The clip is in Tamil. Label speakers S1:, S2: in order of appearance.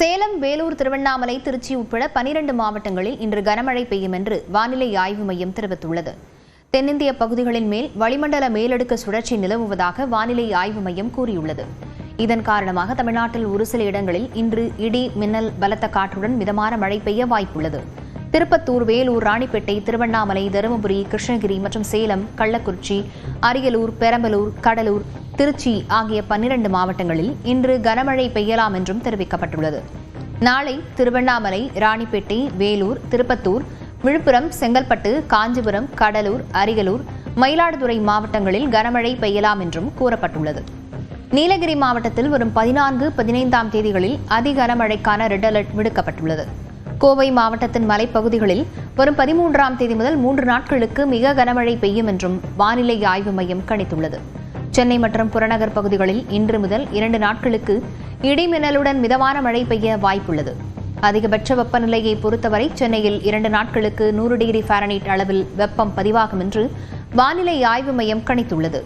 S1: சேலம், வேலூர், திருவண்ணாமலை, திருச்சி உட்பட 12 மாவட்டங்களில் இன்று கனமழை பெய்யும் என்று வானிலை ஆய்வு மையம் தெரிவித்துள்ளது. தென்னிந்திய பகுதிகளின் மேல் வளிமண்டல மேலடுக்கு சுழற்சி நிலவுவதாக வானிலை ஆய்வு மையம் கூறியுள்ளது. இதன் காரணமாக தமிழ்நாட்டில் ஒரு சில இடங்களில் இன்று இடி, மின்னல், பலத்த காற்றுடன் மிதமான மழை பெய்ய வாய்ப்புள்ளது. திருப்பத்தூர், வேலூர், ராணிப்பேட்டை, திருவண்ணாமலை, தருமபுரி, கிருஷ்ணகிரி மற்றும் சேலம், கள்ளக்குறிச்சி, அரியலூர், பெரம்பலூர், கடலூர், திருச்சி ஆகிய 12 மாவட்டங்களில் இன்று கனமழை பெய்யலாம் என்றும் தெரிவிக்கப்பட்டுள்ளது. நாளை திருவண்ணாமலை, ராணிப்பேட்டை, வேலூர், திருப்பத்தூர், விழுப்புரம், செங்கல்பட்டு, காஞ்சிபுரம், கடலூர், அரியலூர், மயிலாடுதுறை மாவட்டங்களில் கனமழை பெய்யலாம் என்றும் கூறப்பட்டுள்ளது. நீலகிரி மாவட்டத்தில் வரும் 14, 15ஆம் தேதிகளில் அதி கனமழைக்கான ரெட் அலர்ட் விடுக்கப்பட்டுள்ளது. கோவை மாவட்டத்தின் மலைப்பகுதிகளில் வரும் 13ஆம் தேதி முதல் 3 நாட்களுக்கு மிக கனமழை பெய்யும் என்றும் வானிலை ஆய்வு மையம் கணித்துள்ளது. சென்னை மற்றும் புறநகர் பகுதிகளில் இன்று முதல் 2 நாட்களுக்கு இடிமின்னலுடன் மிதமான மழை பெய்ய வாய்ப்புள்ளது. அதிகபட்ச வெப்பநிலையை பொறுத்தவரை சென்னையில் 2 நாட்களுக்கு 100 டிகிரி ஃபாரன்ஹீட் அளவில் வெப்பம் பதிவாகும் என்று வானிலை ஆய்வு மையம் கணித்துள்ளது.